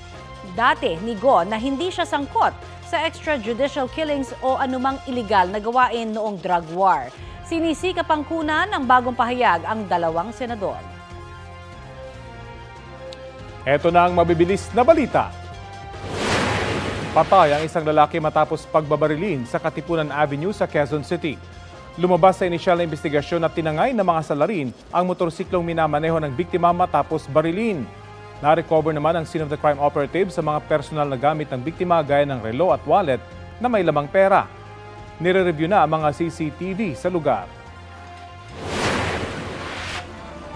dati ni Go na hindi siya sangkot sa extrajudicial killings o anumang iligal na gawain noong drug war. Sinisikap ang kunan ng bagong pahayag ang dalawang senador. Ito na ang mabibilis na balita. Patay ang isang lalaki matapos pagbabarilin sa Katipunan Avenue sa Quezon City. Lumabas sa inisyal na investigasyon at tinangay ng mga salarin ang motorsiklong minamaneho ng biktima matapos barilin. Na-recover naman ang scene of the crime operative sa mga personal na gamit ng biktima gaya ng relo at wallet na may lamang pera. Nire-review na ang mga CCTV sa lugar.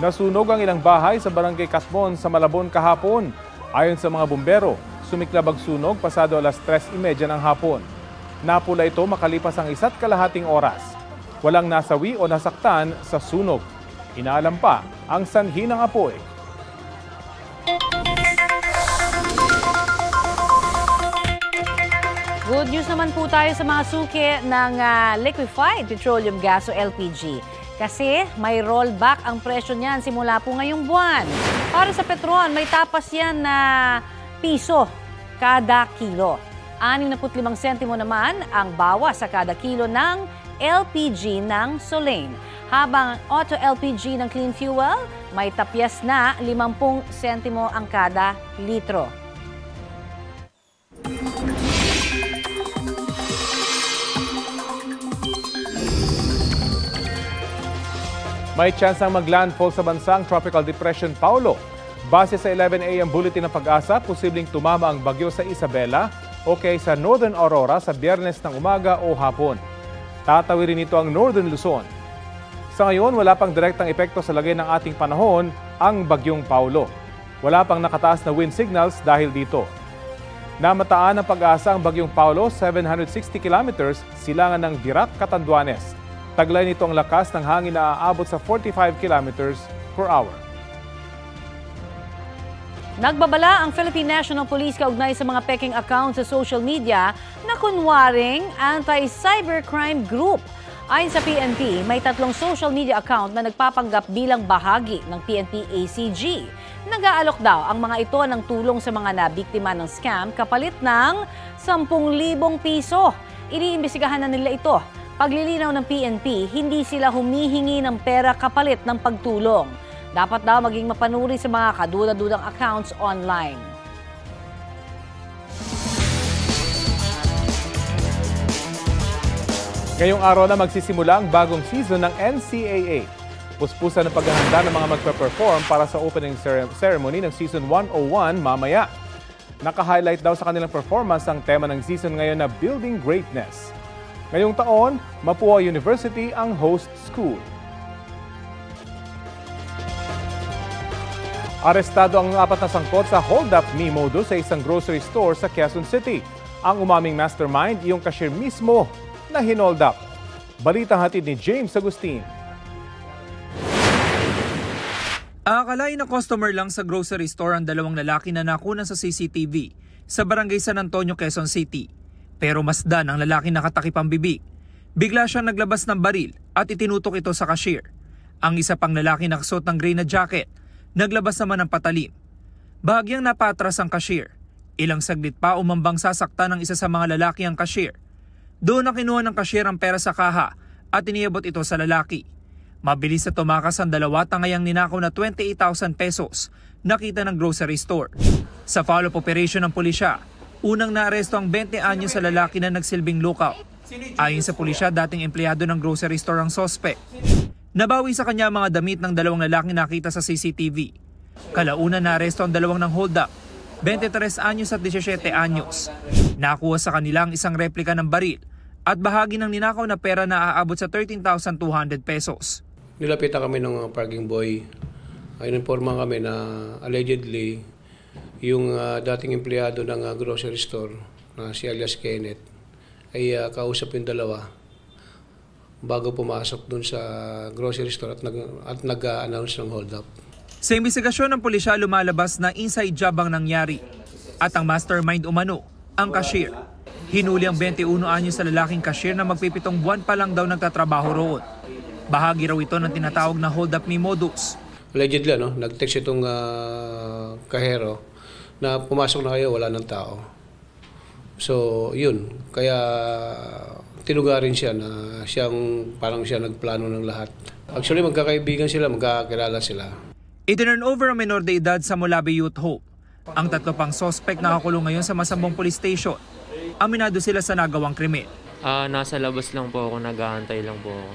Nasunog ang ilang bahay sa Barangay Casbon sa Malabon kahapon. Ayon sa mga bumbero, sumiklab ang sunog pasado alas 3:30 ng hapon. Napula ito makalipas ang 1.5 oras. Walang nasawi o nasaktan sa sunog. Inaalam pa ang sanhi ng apoy. Good news naman po tayo sa mga suki ng liquefied petroleum gas o LPG. Kasi may rollback ang presyo niyan simula po ngayong buwan. Para sa Petron, may tapas yan na piso kada kilo. 65 sentimo naman ang bawas sa kada kilo ng LPG ng Solane. Habang Auto LPG ng Clean Fuel, may tapyas na 50 sentimo ang kada litro. May tsansang maglandfall sa bansang Tropical Depression Paulo. Base sa 11 AM Bulletin ng Pag-asa, posibleng tumama ang bagyo sa Isabela o kay sa Northern Aurora sa Biyernes ng umaga o hapon. Tatawirin nito ang Northern Luzon. Sa ngayon, wala pang direktang epekto sa lagay ng ating panahon ang Bagyong Paulo. Wala pang nakataas na wind signals dahil dito. Namataan ng Pag-asa ang Bagyong Paulo 760 kilometers silangan ng Virac, Catanduanes. Taglay nito ang lakas ng hangin na aabot sa 45 kilometers per hour. Nagbabala ang Philippine National Police kaugnay sa mga peking accounts sa social media na kunwaring anti-cybercrime group. Ayon sa PNP, may 3 social media account na nagpapanggap bilang bahagi ng PNP ACG. Nag-aalok daw ang mga ito ng tulong sa mga nabiktima ng scam kapalit ng 10,000 piso. Iniimbestigahan na nila ito. Paglilinaw ng PNP, hindi sila humihingi ng pera kapalit ng pagtulong. Dapat daw maging mapanuri sa mga kaduda-dudang accounts online. Ngayong araw na magsisimula ang bagong season ng NCAA. Puspusan ng paghahanda ng mga magpe-perform para sa opening ceremony ng Season 101 mamaya. Naka-highlight daw sa kanilang performance ang tema ng season ngayon na Building Greatness. Ngayong taon, Mapua University ang host school. Arestado ang 4 na sangkot sa hold-up modus sa isang grocery store sa Quezon City. Ang umaming mastermind, yung cashier mismo na hinold up. Balitang hatid ni James Agustin. Aakalain na customer lang sa grocery store ang 2 lalaki na nakunan sa CCTV sa Barangay San Antonio, Quezon City. Pero masdan ang lalaki nakatakip ang bibig. Bigla siyang naglabas ng baril at itinutok ito sa cashier. Ang isa pang lalaki nakasuot ng gray na jacket, naglabas naman ng patalim. Bahagyang napatras ang cashier. Ilang saglit pa umambang sasaktan ng isa sa mga lalaki ang cashier. Doon na kinuha ng cashier ang pera sa kaha at iniabot ito sa lalaki. Mabilis na tumakas ang dalawa tangayang ninakaw na 28,000 pesos nakita ng grocery store. Sa follow-up operation ng pulisya, unang naaresto ang 20 anyos sa lalaki na nagsilbing lookout. Ayon sa pulisya, dating empleyado ng grocery store ang suspect. Nabawi sa kanya mga damit ng dalawang lalaki nakita sa CCTV. Kalaunan naaresto ang dalawang ng hold-up, 23 anyos at 17 anyos. Nakuha sa kanila ang isang replika ng baril at bahagi ng ninakaw na pera na aabot sa 13,200 pesos. Nilapitan kami ng parking boy. Ininforma kami na allegedly yung dating empleyado ng grocery store na si alias Kenneth ay kausap yung dalawa bago pumasok dun sa grocery store at nag-announce ng hold-up. Sa imbestigasyon ng pulisya, lumalabas na inside job ang nangyari at ang mastermind umano, ang cashier. Hinuli ang 21 anyos sa lalaking cashier na magpipitong buwan pa lang daw nagtatrabaho roon. Bahagi raw ito ng tinatawag na hold-up ni Modus. Allegedly, nag-text itong kahero na pumasok na kayo, wala ng tao. So, yun. Kaya tinugarin siya na parang siya nagplano ng lahat. Actually, magkakaibigan sila, magkakilala sila. I-turn over ang menor de edad sa Molabe Youth Hope. Ang tatlo pang suspect nakakulong ngayon sa Masambong Police Station. Aminado sila sa nagawang krimen. Nasa labas lang po ako, nag-aantay lang po ako.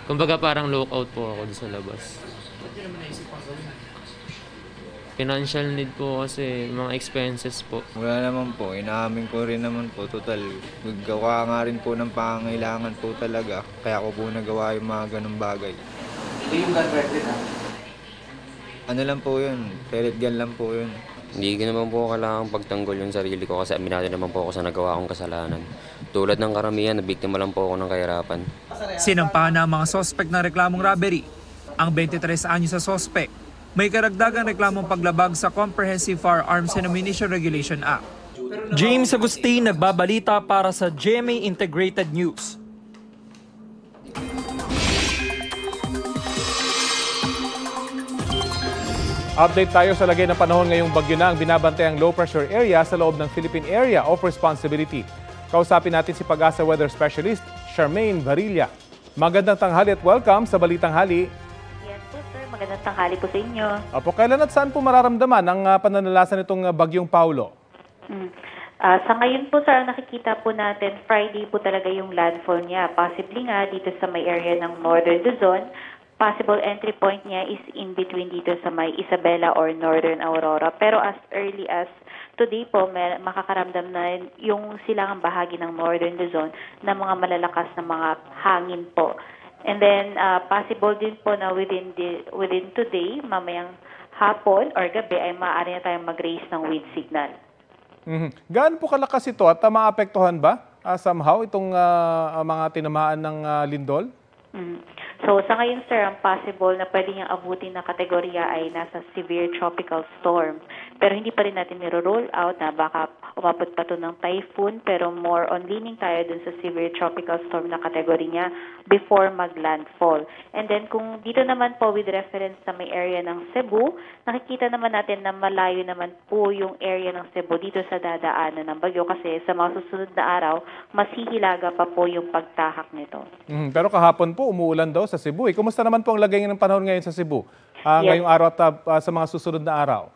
Kumbaga parang lookout po ako sa labas. Financial need po kasi mga expenses po. Wala naman po, inaamin ko rin naman po. Total, gawa nga rin po ng pangangailangan po talaga. Kaya ko po nagawa yung mga ganong bagay. Hindi yung gun-related Ano lang po yun, pellet gun lang po yun. Hindi ko naman po kailangang pagtanggol yung sarili ko kasi aminado naman po ako sa nagawa kong kasalanan. Tulad ng karamihan, nabiktima lang po ako ng kahirapan. Sinampahan na ang mga suspect ng reklamong robbery. Ang 23 anyos sa suspect, may karagdagang reklamong paglabag sa Comprehensive Firearms and Ammunition Regulation Act. James Agustin, nagbabalita para sa GMA Integrated News. Update tayo sa lagay ng panahon ngayong bagyo na ang binabantayang low pressure area sa loob ng Philippine Area of Responsibility. Kausapin natin si Pag-asa Weather Specialist, Charmaine Varilla. Magandang tanghali at welcome sa Balitang Hali. Yes po sir, magandang tanghali po sa inyo. Apo, kailan at saan po mararamdaman ang pananalasan nitong bagyong Paulo? Sa ngayon po sir, nakikita po natin Friday po talaga yung landfall niya. Possibly nga dito sa may area ng Northern Luzon. Possible entry point niya is in between dito sa may Isabela or Northern Aurora. Pero as early as today po, makakaramdam na yung silangang bahagi ng Northern Luzon na mga malalakas na mga hangin po. And then possible din po na within today, mamayang hapon or gabi ay maaari na tayong mag-raise ng wind signal. Gaano po kalakas ito at maapektuhan ba somehow itong mga tinamaan ng lindol? So sa ngayon sir, ang possible na pwede niyang abutin na kategorya ay nasa severe tropical storm. Pero hindi pa rin natin niro-roll out na baka umabot pa ito ng typhoon, pero more on leaning tayo dun sa severe tropical storm na kategorya niya before mag-landfall. And then kung dito naman po with reference sa may area ng Cebu, nakikita naman natin na malayo naman po yung area ng Cebu dito sa dadaanan ng bagyo kasi sa mga susunod na araw, mas hihilaga pa po yung pagtahak nito. Pero kahapon po umuulan daw sa Cebu. Kumusta naman po ang lagay ng panahon ngayon sa Cebu? Ngayong araw at sa mga susunod na araw?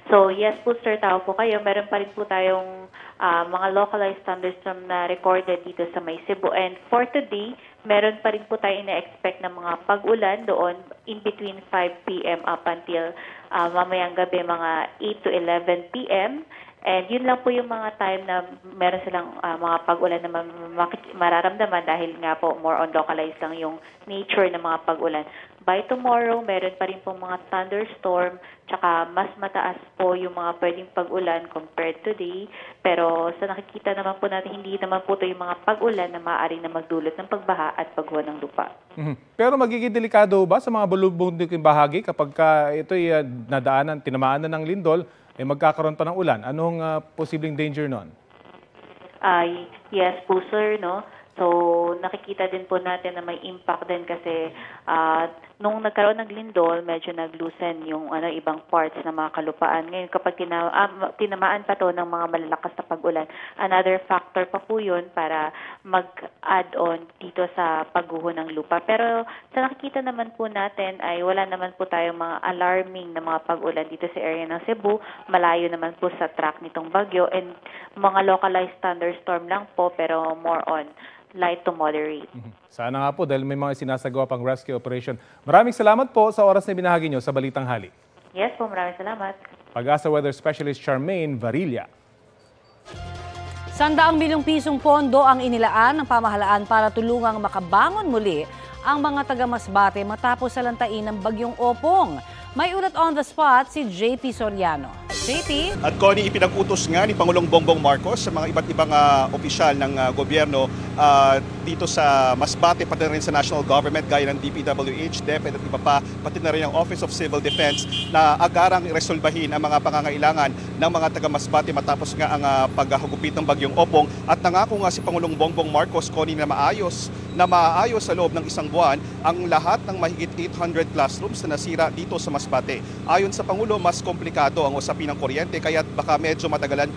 So yes po sir, tao po kayo. Meron pa rin po tayong mga localized thunderstorm na recorded dito sa may Cebu. And for today, meron pa rin po tayo ina-expect na mga pag-ulan doon in between 5 p.m. up until mamayang gabi mga 8 to 11 p.m. And yun lang po yung mga time na meron silang mga pag-ulan na mararamdaman dahil nga po more on localized lang yung nature ng mga pag-ulan. By tomorrow, meron pa rin po mga thunderstorm, tsaka mas mataas po yung mga pwedeng pag-ulan compared today. Pero sa nakikita naman po natin, hindi naman po ito yung mga pag-ulan na maaari na magdulot ng pagbaha at pagguho ng lupa. Pero magiging delikado ba sa mga bulubunduking bahagi kapag ito'y tinamaan na ng lindol, magkakaroon pa ng ulan? Anong posibleng danger nun? Yes po sir, no? So nakikita din po natin na may impact din kasi nung nagkaroon ng lindol, medyo nag-loosen yung ibang parts ng mga kalupaan. Ngayon, kapag tinamaan pa to ng mga malalakas na pag-ulan, another factor pa po yun para mag-add on dito sa pagguho ng lupa. Pero sa nakikita naman po natin ay wala naman po tayong mga alarming na mga pag-ulan dito sa area ng Cebu. Malayo naman po sa track nitong bagyo and mga localized thunderstorm lang po pero more on light to moderate. Sana nga po dahil may mga sinasagawa pang rescue operation. Maraming salamat po sa oras na binahagi nyo sa Balitang Hali. Yes po, maraming salamat. Pag-asa Weather Specialist Charmaine Varilla. 100 milyong pisong pondo ang inilaan ng pamahalaan para tulungang makabangon muli ang mga taga-Masbate matapos salantain ng bagyong Opong. May ulat on the spot si JP Soriano. JP? At Connie, ipinag-utos nga ni Pangulong Bongbong Marcos sa mga iba't ibang opisyal ng gobyerno dito sa Masbate, pati rin sa national government gaya ng DPWH, DepEd at iba pa, pati na rin ang Office of Civil Defense na agarang resolbahin ang mga pangangailangan ng mga taga-Masbate matapos nga ang paghagupit ng bagyong Opong. At nangako nga si Pangulong Bongbong Marcos, Connie, na maayos sa loob ng isang buwan ang lahat ng mahigit 800 classrooms na nasira dito sa Masbate. Ayon sa Pangulo, mas komplikado ang usapin ng kuryente kaya baka medyo matagalan.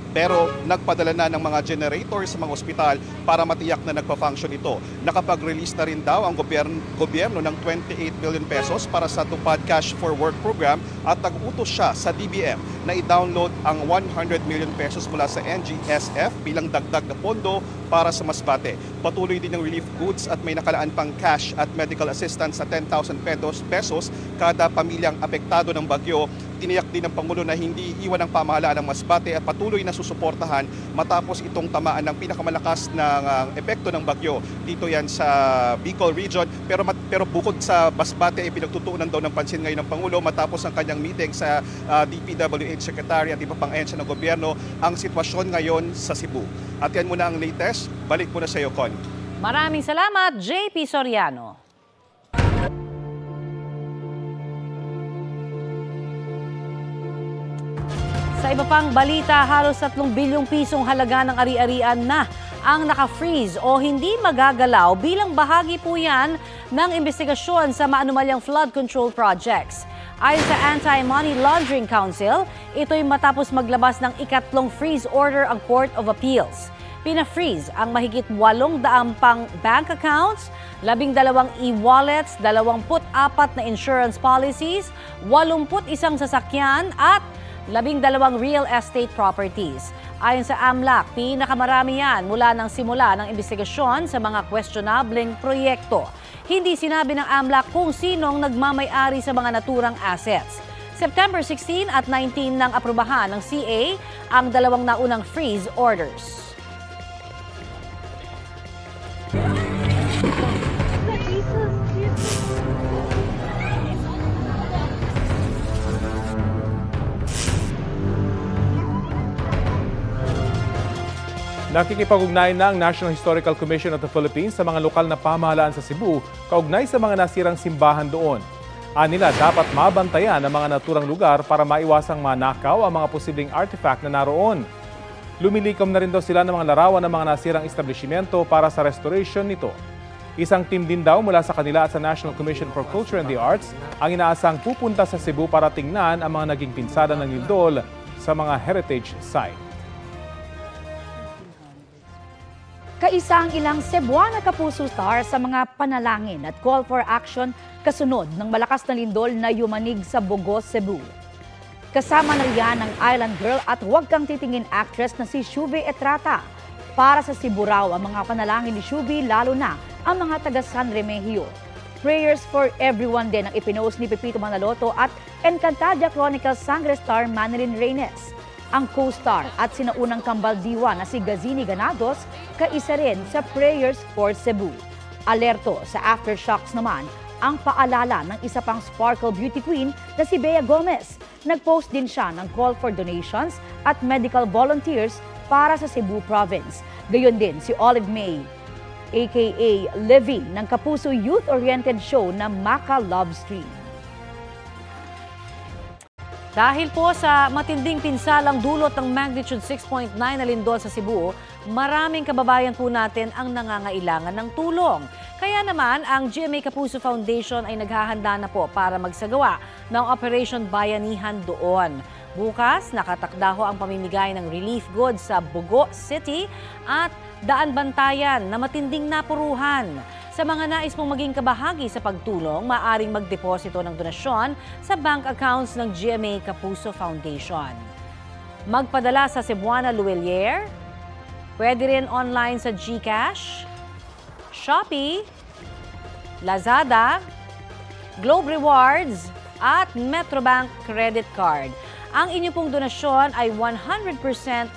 Pero nagpadala na ng mga generator sa mga ospital para matiyak na nagpa-function ito. Nakapag-release na rin daw ang gobyerno ng 28 billion pesos para sa Tupad Cash for Work program at nag-utos siya sa DBM na i-download ang 100 million pesos mula sa NGSF bilang dagdag na pondo para sa Masbate. Patuloy din ng relief goods at may nakalaan pang cash at medical assistance sa 10,000 pesos kada pamilyang apektado ng bagyo. Tiniyak din ng Pangulo na hindi iwan ng pamahalaan ng Masbate at patuloy na susuportahan matapos itong tamaan ng pinakamalakas na epekto ng bagyo. Dito yan sa Bicol Region. Pero bukod sa Masbate, pinagtutuunan daw ng pansin ngayon ng Pangulo matapos ang kanyang meeting sa DPWH Secretary at iba pang ahensya ng gobyerno ang sitwasyon ngayon sa Cebu. At yan muna ang latest. Balik muna sa iyo, Con. Maraming salamat, JP Soriano. Sa iba pang balita, halos 3 bilyong pisong halaga ng ari-arian na ang naka-freeze o hindi magagalaw bilang bahagi po yan ng investigasyon sa maanumalyang flood control projects. Ayon sa Anti-Money Laundering Council, ito'y matapos maglabas ng ikatlong freeze order ang Court of Appeals. Pina-freeze ang mahigit 800 pang bank accounts, 12 e-wallets, 24 na insurance policies, 81 sasakyan at 12 real estate properties. Ayon sa AMLAC, pinakamarami yan mula ng simula ng investigasyon sa mga questionableng proyekto. Hindi sinabi ng AMLAC kung sinong nagmamay-ari sa mga naturang assets. September 16 at 19 nang aprubahan ng CA ang dalawang naunang freeze orders. Nakikipag-ugnay na ang National Historical Commission of the Philippines sa mga lokal na pamahalaan sa Cebu kaugnay sa mga nasirang simbahan doon. Anila, dapat mabantayan ang mga naturang lugar para maiwasang manakaw ang mga posibleng artifact na naroon. Lumilikom na rin daw sila ng mga larawan ng mga nasirang establishmento para sa restoration nito. Isang team din daw mula sa kanila at sa National Commission for Culture and the Arts ang inaasang pupunta sa Cebu para tingnan ang mga naging pinsala ng lindol sa mga heritage site. Kaisa ang ilang Cebuana Kapuso Star sa mga panalangin at call for action kasunod ng malakas na lindol na yumanig sa Bogo, Cebu. Kasama na riyan ang Island Girl at huwag kang titingin actress na si Shubi Etrata. Para sa Cebu raw ang mga panalangin ni Shubi, lalo na ang mga taga San Remigio. Prayers for everyone din ang ipinost ni Pepito Manaloto at Encantadia Chronicles Sangre Star Manilyn Reynes. Ang co-star at sinaunang kambal diwa na si Gazini Ganados, kaisa rin sa Prayers for Cebu. Alerto sa aftershocks naman ang paalala ng isa pang sparkle beauty queen na si Bea Gomez. Nag-post din siya ng call for donations at medical volunteers para sa Cebu Province. Gayon din si Olive May, aka Livy ng Kapuso youth-oriented show na Maka Love Stream. Dahil po sa matinding pinsalang dulot ng magnitude 6.9 na lindol sa Cebu, maraming kababayan po natin ang nangangailangan ng tulong. Kaya naman, ang GMA Kapuso Foundation ay naghahanda na po para magsagawa ng Operation Bayanihan doon. Bukas, nakatakda ho ang pamimigay ng relief goods sa Bogo City at Daan Bantayan na matinding napuruhan. Sa mga nais mong maging kabahagi sa pagtulong, maaaring magdeposito ng donasyon sa bank accounts ng GMA Kapuso Foundation. Magpadala sa Cebuana Luwelier, pwede rin online sa GCash, Shopee, Lazada, Globe Rewards at Metrobank Credit Card. Ang inyong pong donasyon ay 100%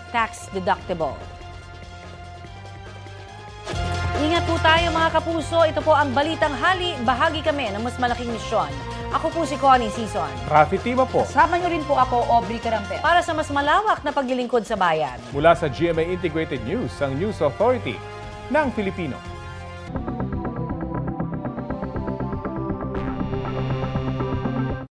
tax deductible. Ingat po tayo mga kapuso. Ito po ang Balitang Hali. Bahagi kami ng mas malaking misyon. Ako po si Connie Sison. Rafi Tima po. Sama niyo rin po ako, Aubrey Carampel. Para sa mas malawak na paglilingkod sa bayan. Mula sa GMA Integrated News, ang News Authority ng Filipino.